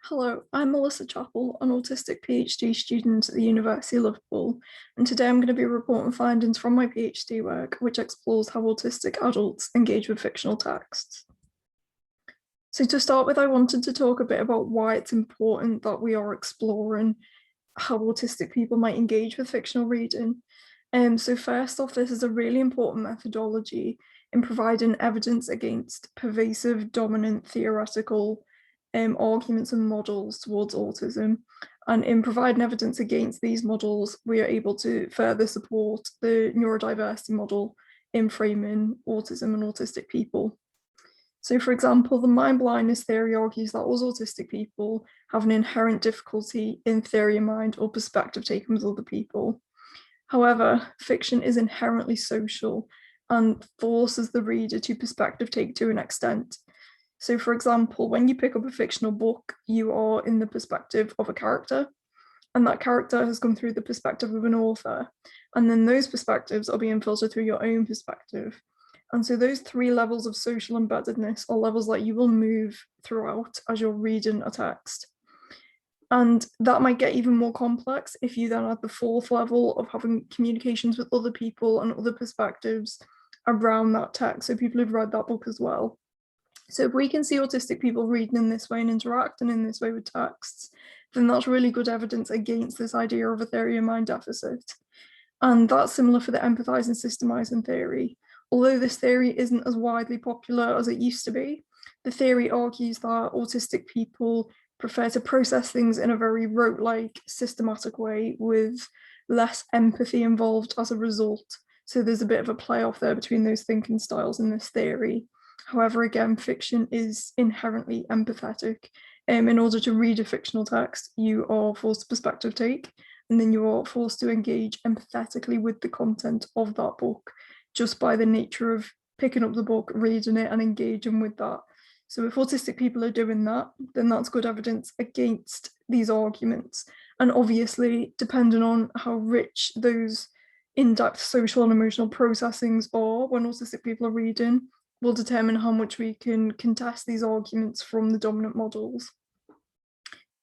Hello, I'm Melissa Chapple, an autistic PhD student at the University of Liverpool, and today I'm going to be reporting findings from my PhD work, which explores how autistic adults engage with fictional texts. So to start with, I wanted to talk a bit about why it's important that we are exploring how autistic people might engage with fictional reading. So first off, this is a really important methodology in providing evidence against pervasive, dominant theoretical arguments and models towards autism. And in providing evidence against these models, we are able to further support the neurodiversity model in framing autism and autistic people. So, for example, the mind blindness theory argues that all autistic people have an inherent difficulty in theory of mind or perspective taking with other people. However, fiction is inherently social and forces the reader to perspective take to an extent. So, for example, when you pick up a fictional book, you are in the perspective of a character, and that character has come through the perspective of an author. And then those perspectives are being filtered through your own perspective. And so those three levels of social embeddedness are levels that you will move throughout as you're reading a text. And that might get even more complex if you then add the fourth level of having communications with other people and other perspectives around that text. So people who've read that book as well. So if we can see autistic people reading in this way and interacting in this way with texts, then that's really good evidence against this idea of a theory of mind deficit. And that's similar for the empathizing systemizing theory. Although this theory isn't as widely popular as it used to be, the theory argues that autistic people prefer to process things in a very rote-like, systematic way with less empathy involved as a result. So there's a bit of a play off there between those thinking styles in this theory. However, again, fiction is inherently empathetic. In order to read a fictional text, you are forced to perspective take, and then you are forced to engage empathetically with the content of that book just by the nature of picking up the book, reading it, and engaging with that. So if autistic people are doing that, then that's good evidence against these arguments. And obviously, depending on how rich those in-depth social and emotional processings are when autistic people are reading, will determine how much we can contest these arguments from the dominant models.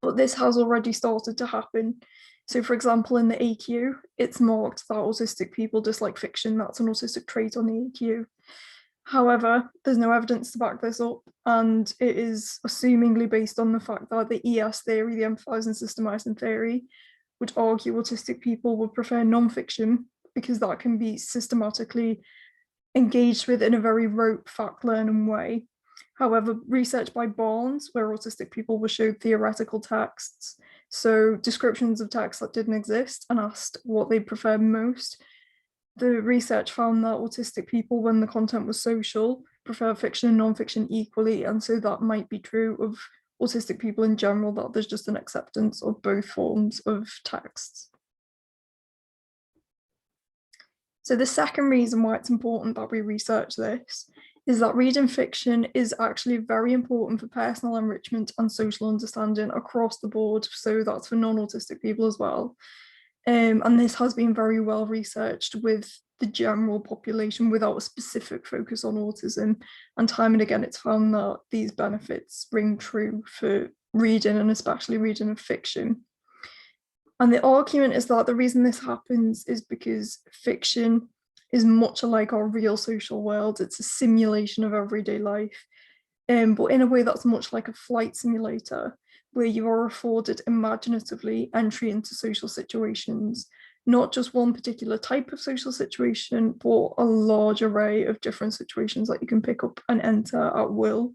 But this has already started to happen. So, for example, in the AQ, it's marked that autistic people dislike fiction. That's an autistic trait on the AQ. However, there's no evidence to back this up, and it is assumingly based on the fact that the ES theory, the empathizing systemizing theory, would argue autistic people would prefer non-fiction because that can be systematically engaged with in a very rote fact learning way. However, research by Barnes, where autistic people were showed theoretical texts, so descriptions of texts that didn't exist, and asked what they preferred most. The research found that autistic people, when the content was social, prefer fiction and non-fiction equally, and so that might be true of autistic people in general, that there's just an acceptance of both forms of texts. So the second reason why it's important that we research this is that reading fiction is actually very important for personal enrichment and social understanding across the board. So that's for non-autistic people as well. And this has been very well researched with the general population without a specific focus on autism. And time and again, it's found that these benefits ring true for reading, and especially reading of fiction. And the argument is that the reason this happens is because fiction is much like our real social world. It's a simulation of everyday life, but in a way that's much like a flight simulator, where you are afforded imaginatively entry into social situations, not just one particular type of social situation, but a large array of different situations that you can pick up and enter at will.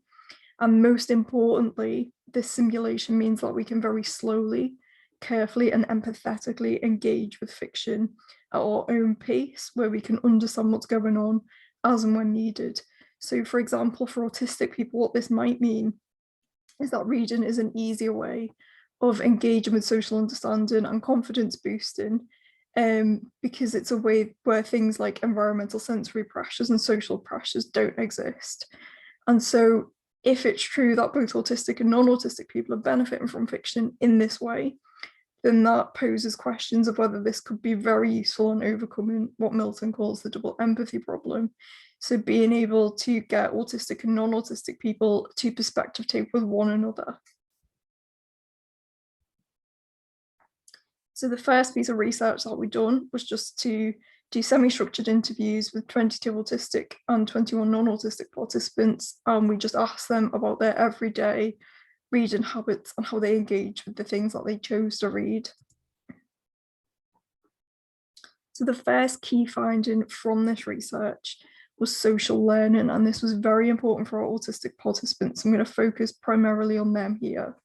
And most importantly, this simulation means that we can very slowly, carefully, and empathetically engage with fiction at our own pace, where we can understand what's going on as and when needed. So, for example, for autistic people, what this might mean is that reading is an easier way of engaging with social understanding and confidence boosting, because it's a way where things like environmental sensory pressures and social pressures don't exist. And so if it's true that both autistic and non-autistic people are benefiting from fiction in this way, then that poses questions of whether this could be very useful in overcoming what Milton calls the double empathy problem. So being able to get autistic and non-autistic people to perspective take with one another. So the first piece of research that we done was just to do semi-structured interviews with 22 autistic and 21 non-autistic participants. And we just asked them about their everyday reading habits and how they engage with the things that they chose to read. So the first key finding from this research was social learning, and this was very important for our autistic participants. I'm going to focus primarily on them here.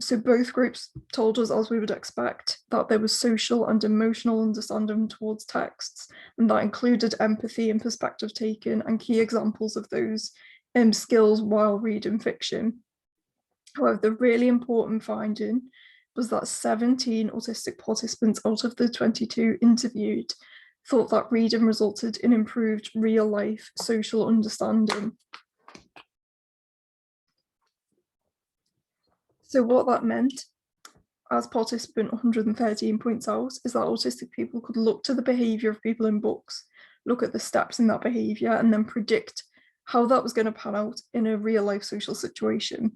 So both groups told us, as we would expect, that there was social and emotional understanding towards texts, and that included empathy and perspective taking, and key examples of those skills while reading fiction. However, the really important finding was that 17 autistic participants out of the 22 interviewed thought that reading resulted in improved real-life social understanding. So what that meant, as participant 113 points out, is that autistic people could look to the behaviour of people in books, look at the steps in that behaviour, and then predict how that was going to pan out in a real life social situation.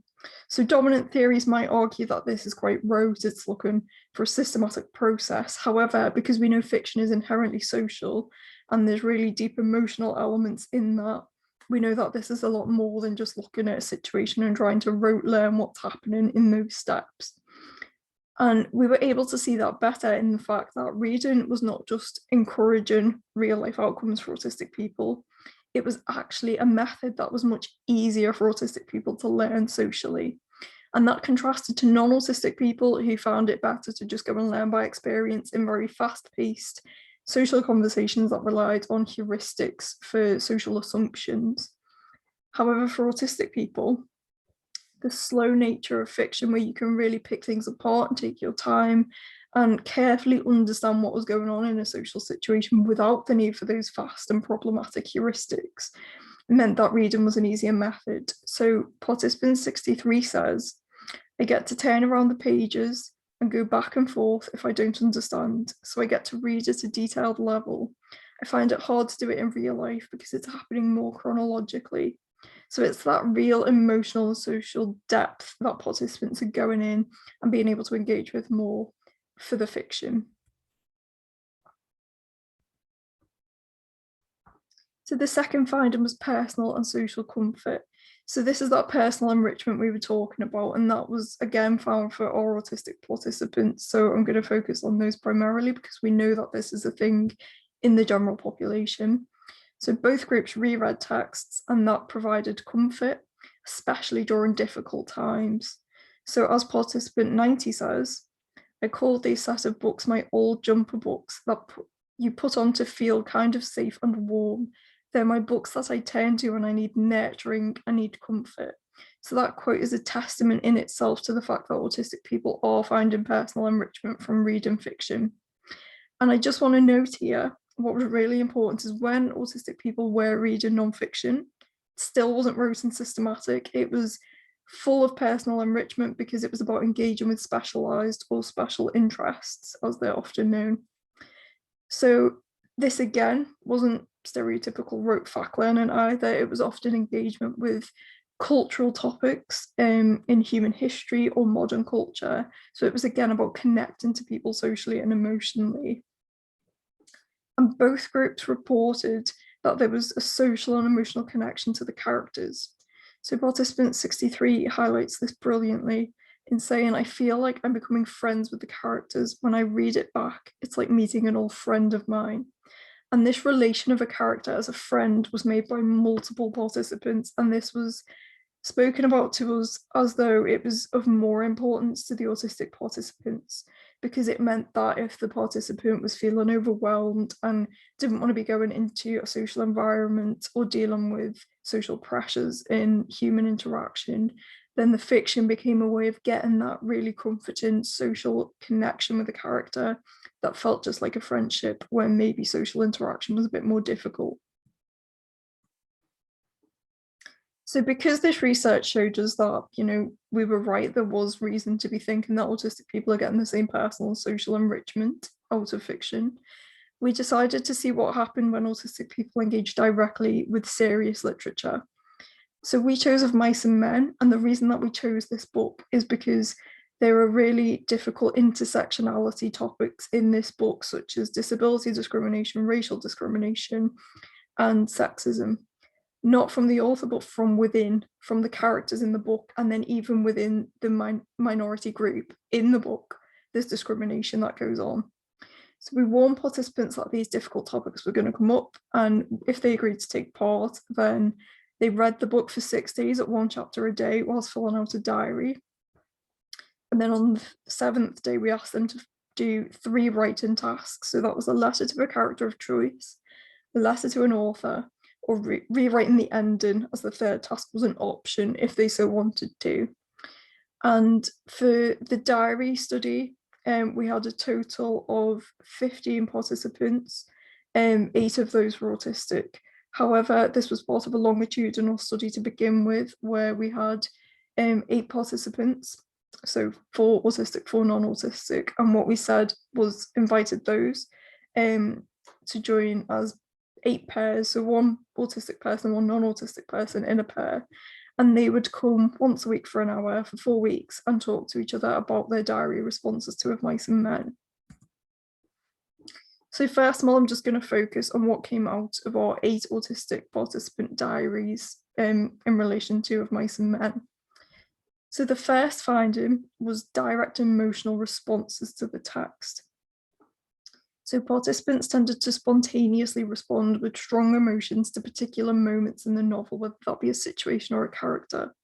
So dominant theories might argue that this is quite rote, it's looking for a systematic process. However, because we know fiction is inherently social and there's really deep emotional elements in that, we know that this is a lot more than just looking at a situation and trying to rote learn what's happening in those steps. And we were able to see that better in the fact that reading was not just encouraging real life outcomes for autistic people, it was actually a method that was much easier for autistic people to learn socially. And that contrasted to non-autistic people who found it better to just go and learn by experience in very fast-paced social conversations that relied on heuristics for social assumptions. However, for autistic people, the slow nature of fiction, where you can really pick things apart and take your time and carefully understand what was going on in a social situation without the need for those fast and problematic heuristics, meant that reading was an easier method. So participant 63 says, I get to turn around the pages and go back and forth if I don't understand, so I get to read at a detailed level. I find it hard to do it in real life because it's happening more chronologically. So it's that real emotional and social depth that participants are going in and being able to engage with more for the fiction. So the second finding was personal and social comfort. So this is that personal enrichment we were talking about, and that was again found for our autistic participants. So I'm going to focus on those primarily because we know that this is a thing in the general population. So both groups reread texts and that provided comfort, especially during difficult times. So as participant 90 says, I called these set of books my old jumper books that you put on to feel kind of safe and warm. They're my books that I turn to when I need nurturing, I need comfort. So that quote is a testament in itself to the fact that autistic people are finding personal enrichment from reading fiction. And I just want to note here, what was really important is when autistic people were reading non-fiction, it still wasn't rote and systematic. It was full of personal enrichment because it was about engaging with specialised or special interests, as they're often known. So this again wasn't stereotypical rote fact learning either. It was often engagement with cultural topics in human history or modern culture. So it was again about connecting to people socially and emotionally. And both groups reported that there was a social and emotional connection to the characters. So participant 63 highlights this brilliantly in saying, I feel like I'm becoming friends with the characters. When I read it back, it's like meeting an old friend of mine. And this relation of a character as a friend was made by multiple participants, and this was spoken about to us as though it was of more importance to the autistic participants, because it meant that if the participant was feeling overwhelmed and didn't want to be going into a social environment or dealing with social pressures in human interaction, then the fiction became a way of getting that really comforting social connection with the character that felt just like a friendship when maybe social interaction was a bit more difficult. So because this research showed us that, we were right, there was reason to be thinking that autistic people are getting the same personal and social enrichment out of fiction, we decided to see what happened when autistic people engage directly with serious literature. So we chose Of Mice and Men, and the reason that we chose this book is because There are really difficult intersectionality topics in this book, such as disability discrimination, racial discrimination, and sexism. Not from the author, but from within, from the characters in the book, and then even within the minority group in the book, there's discrimination that goes on. So we warned participants that these difficult topics were going to come up, and if they agreed to take part, then they read the book for 6 days at 1 chapter a day whilst filling out a diary. And then on the 7th day, we asked them to do 3 writing tasks. So that was a letter to a character of choice, a letter to an author, or rewriting the ending, as the 3rd task was an option if they so wanted to. And for the diary study, we had a total of 15 participants, 8 of those were autistic. However, this was part of a longitudinal study to begin with, where we had 8 participants, so 4 autistic, 4 non-autistic, and what we said was invited those to join as 8 pairs, so 1 autistic person, 1 non-autistic person in a pair, and they would come once a week for an hour for 4 weeks and talk to each other about their diary responses to Of Mice and Men. So first of all, I'm just going to focus on what came out of our 8 autistic participant diaries in relation to Of Mice and Men. So the first finding was direct emotional responses to the text. So participants tended to spontaneously respond with strong emotions to particular moments in the novel, whether that be a situation or a character.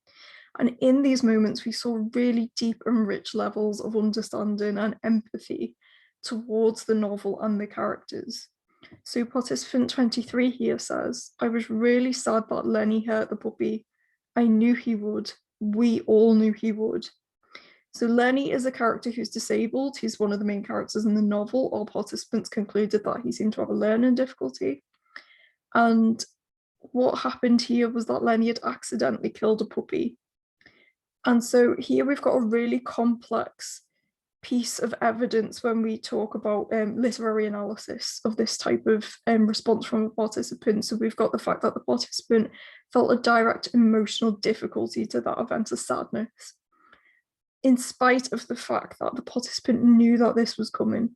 And in these moments, we saw really deep and rich levels of understanding and empathy towards the novel and the characters. So participant 23 here says, "I was really sad that Lenny hurt the puppy. I knew he would. We all knew he would." So Lenny is a character who's disabled. He's one of the main characters in the novel. All participants concluded that he seemed to have a learning difficulty. And what happened here was that Lenny had accidentally killed a puppy. And so here we've got a really complex piece of evidence when we talk about literary analysis of this type of response from a participant. So we've got the fact that the participant felt a direct emotional difficulty to that event of sadness, in spite of the fact that the participant knew that this was coming.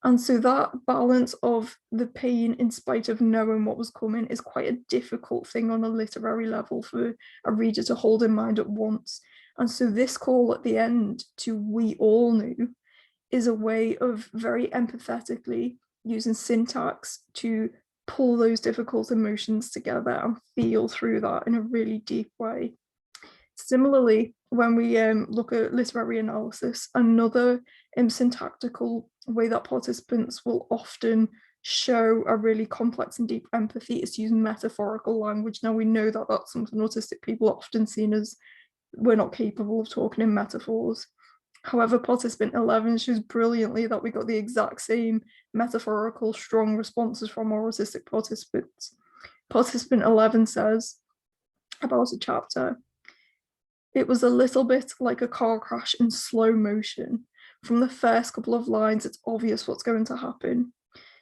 And so that balance of the pain in spite of knowing what was coming is quite a difficult thing on a literary level for a reader to hold in mind at once. And so this call at the end to "we all knew" is a way of very empathetically using syntax to pull those difficult emotions together and feel through that in a really deep way. Similarly, when we look at literary analysis, another syntactical way that participants will often show a really complex and deep empathy is using metaphorical language. Now, we know that that's something autistic people are often seen as we're not capable of talking in metaphors. However, participant 11 shows brilliantly that we got the exact same metaphorical, strong responses from our autistic participants. Participant 11 says about a chapter, "It was a little bit like a car crash in slow motion. From the first couple of lines, it's obvious what's going to happen."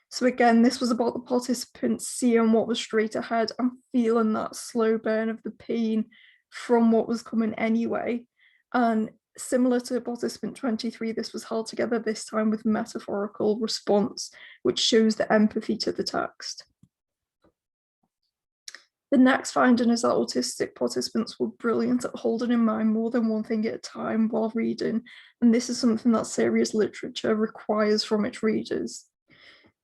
So again, this was about the participants seeing what was straight ahead and feeling that slow burn of the pain from what was coming anyway. And similar to participant 23, this was held together this time with metaphorical response, which shows the empathy to the text. The next finding is that autistic participants were brilliant at holding in mind more than one thing at a time while reading, and this is something that serious literature requires from its readers.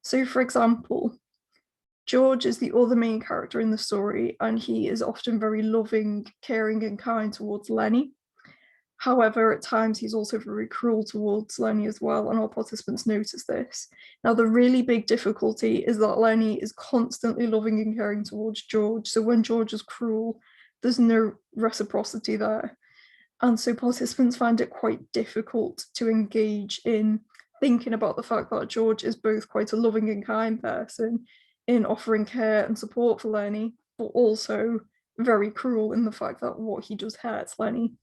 So, for example, George is the other main character in the story, and he is often very loving, caring, and kind towards Lenny. However, at times he's also very cruel towards Lenny as well, and all participants notice this. Now, the really big difficulty is that Lenny is constantly loving and caring towards George, so when George is cruel, there's no reciprocity there. And so participants find it quite difficult to engage in thinking about the fact that George is both quite a loving and kind person in offering care and support for Lenny, but also very cruel in the fact that what he does hurts Lenny.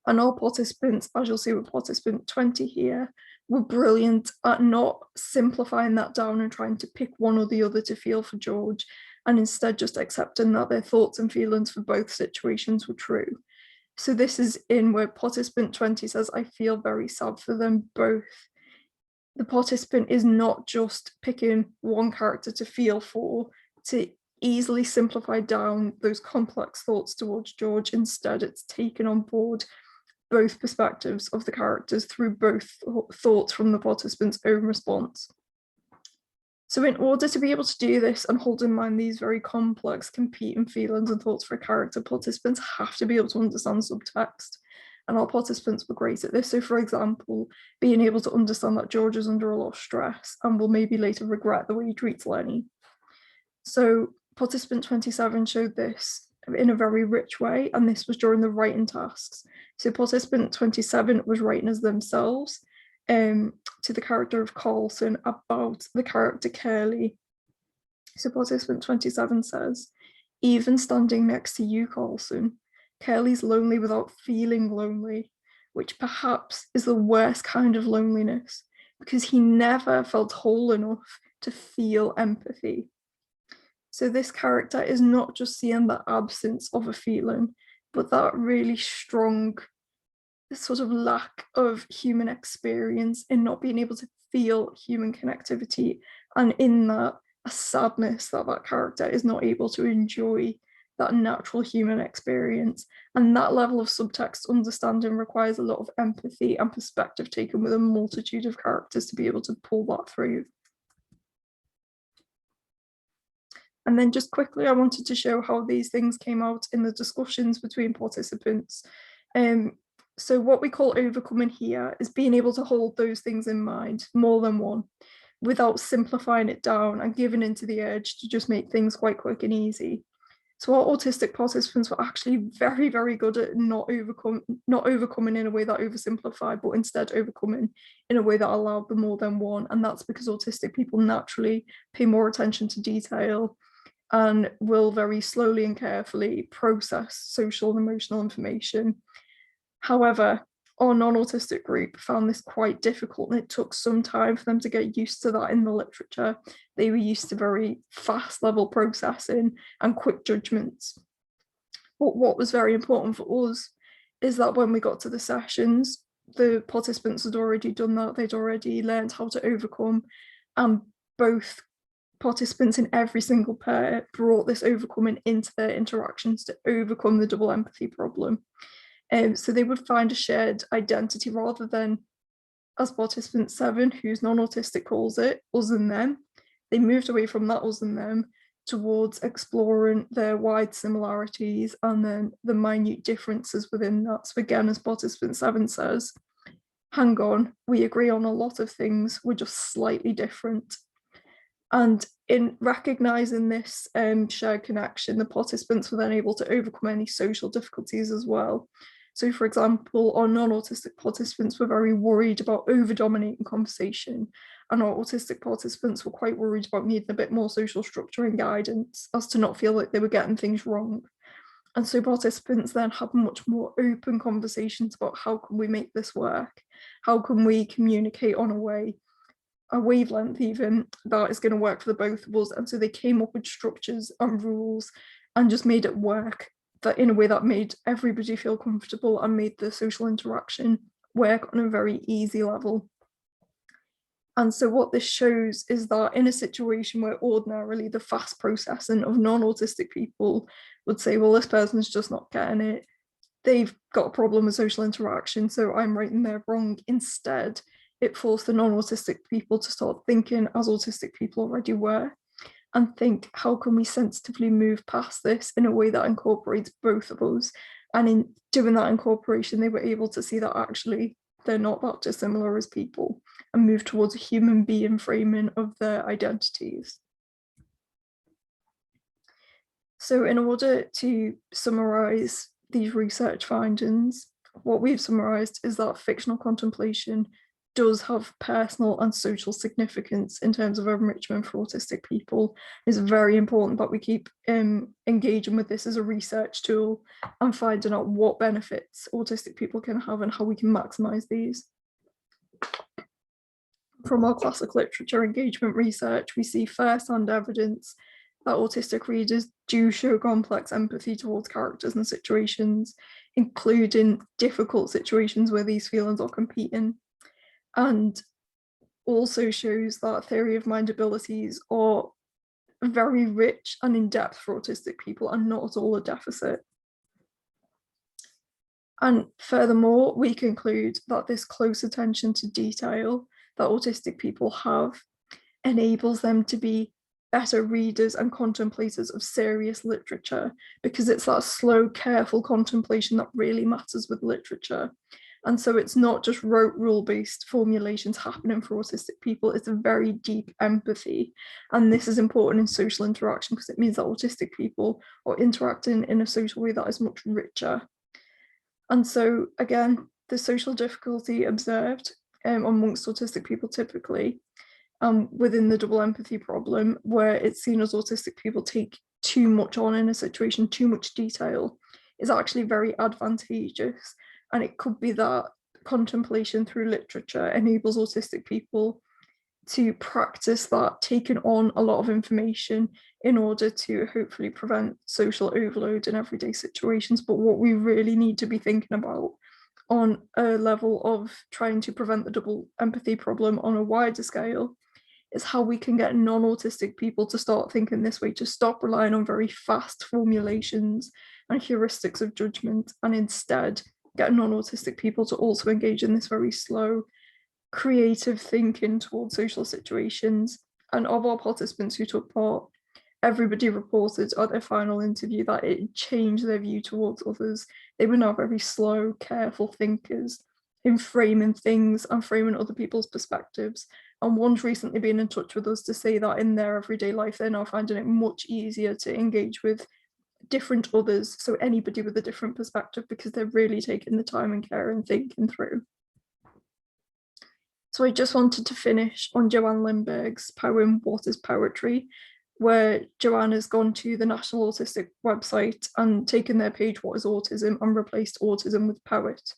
And all participants, as you'll see with participant 20 here, were brilliant at not simplifying that down and trying to pick one or the other to feel for George, and instead just accepting that their thoughts and feelings for both situations were true. So this is in where participant 20 says, I feel very sad for them both. The participant is not just picking one character to feel for, to easily simplify down those complex thoughts towards George. Instead, it's taken on board both perspectives of the characters through both thoughts from the participant's own response. So in order to be able to do this and hold in mind these very complex competing feelings and thoughts for a character, participants have to be able to understand subtext. And our participants were great at this. So for example, being able to understand that George is under a lot of stress and will maybe later regret the way he treats Lenny. So participant 27 showed this in a very rich way, and this was during the writing tasks. So participant 27 was writing as themselves, to the character of Carlson about the character Curly. So participant 27 says, even standing next to you, Carlson, Curly's lonely without feeling lonely, which perhaps is the worst kind of loneliness, because he never felt whole enough to feel empathy. So this character is not just seeing the absence of a feeling, but that really strong sort of lack of human experience in not being able to feel human connectivity, and in that a sadness that that character is not able to enjoy that natural human experience. And that level of subtext understanding requires a lot of empathy and perspective taken with a multitude of characters to be able to pull that through. And then just quickly, I wanted to show how these things came out in the discussions between participants. So what we call overcoming here is being able to hold those things in mind, more than one, without simplifying it down and giving into the urge to just make things quite quick and easy. So our autistic participants were actually very, very good at not overcoming in a way that oversimplified, but instead overcoming in a way that allowed the more than one. And that's because autistic people naturally pay more attention to detail and will very slowly and carefully process social and emotional information. However, our non-autistic group found this quite difficult, and it took some time for them to get used to that in the literature. They were used to very fast level processing and quick judgments. But what was very important for us is that when we got to the sessions, the participants had already done that. They'd already learned how to overcome, and both participants in every single pair brought this overcoming into their interactions to overcome the double empathy problem. So they would find a shared identity rather than, as participant 7, who's non-autistic calls it, us and them. They moved away from that us and them towards exploring their wide similarities and then the minute differences within that. So again, as participant 7 says, hang on, we agree on a lot of things, we're just slightly different. And in recognizing this shared connection, the participants were then able to overcome any social difficulties as well. So for example, our non-autistic participants were very worried about over-dominating conversation, and our autistic participants were quite worried about needing a bit more social structure and guidance as to not feel like they were getting things wrong. And so participants then had much more open conversations about how can we make this work? How can we communicate on a wavelength even that is going to work for the both of us? And so they came up with structures and rules and just made it work that in a way that made everybody feel comfortable and made the social interaction work on a very easy level. And so what this shows is that in a situation where ordinarily the fast processing of non-autistic people would say, well, this person's just not getting it, they've got a problem with social interaction, so I'm right and they're wrong. Instead, it forced the non-autistic people to start thinking as autistic people already were, and think, how can we sensitively move past this in a way that incorporates both of us? And in doing that incorporation, they were able to see that actually they're not that dissimilar as people, and move towards a human being framing of their identities. So in order to summarize these research findings, what we've summarized is that fictional contemplation does have personal and social significance in terms of enrichment for autistic people. It's very important that we keep engaging with this as a research tool and finding out what benefits autistic people can have and how we can maximize these. From our classic literature engagement research, we see first-hand evidence that autistic readers do show complex empathy towards characters and situations. including difficult situations where these feelings are competing, and also shows that theory of mind abilities are very rich and in-depth for autistic people and not at all a deficit. And furthermore, we conclude that this close attention to detail that autistic people have enables them to be better readers and contemplators of serious literature, because it's that slow, careful contemplation that really matters with literature. And so it's not just rote rule-based formulations happening for autistic people, it's a very deep empathy. And this is important in social interaction because it means that autistic people are interacting in a social way that is much richer. And so again, the social difficulty observed amongst autistic people typically within the double empathy problem, where it's seen as autistic people take too much on in a situation, too much detail, is actually very advantageous. And it could be that contemplation through literature enables autistic people to practice that, taking on a lot of information in order to hopefully prevent social overload in everyday situations. But what we really need to be thinking about on a level of trying to prevent the double empathy problem on a wider scale is how we can get non-autistic people to start thinking this way, to stop relying on very fast formulations and heuristics of judgment, and instead get non-autistic people to also engage in this very slow, creative thinking towards social situations. And of our participants who took part, everybody reported at their final interview that it changed their view towards others. They were now very slow, careful thinkers in framing things and framing other people's perspectives. And one's recently been in touch with us to say that in their everyday life, they're now finding it much easier to engage with different others, so anybody with a different perspective, because they're really taking the time and care and thinking through. So I just wanted to finish on Joanne Lindbergh's poem, What is Poetry?, where Joanne has gone to the National Autistic website and taken their page, What is Autism?, and replaced autism with poet.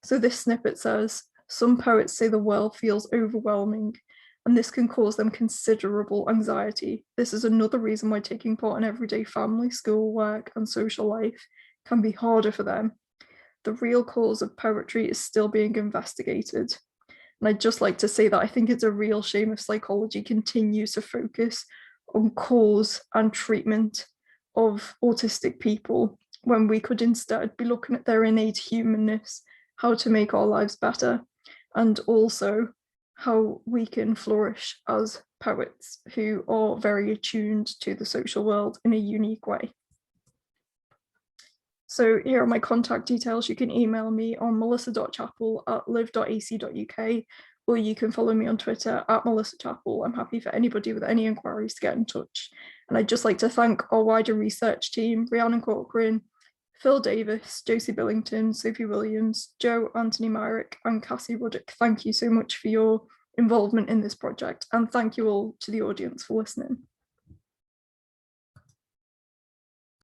So this snippet says, some poets say the world feels overwhelming, and this can cause them considerable anxiety. This is another reason why taking part in everyday family, school, work, and social life can be harder for them. The real cause of poetry is still being investigated. And I'd just like to say that I think it's a real shame if psychology continues to focus on cause and treatment of autistic people, when we could instead be looking at their innate humanness, how to make our lives better, and also how we can flourish as poets who are very attuned to the social world in a unique way. So here are my contact details. You can email me on melissa.chapple@live.ac.uk, or you can follow me on Twitter @melissachapple. I'm happy for anybody with any inquiries to get in touch. And I'd just like to thank our wider research team, Rhiannon Corcoran, Phil Davis, Josie Billington, Sophie Williams, Joe Anthony Myrick, and Cassie Ruddock. Thank you so much for your involvement in this project, and thank you all to the audience for listening.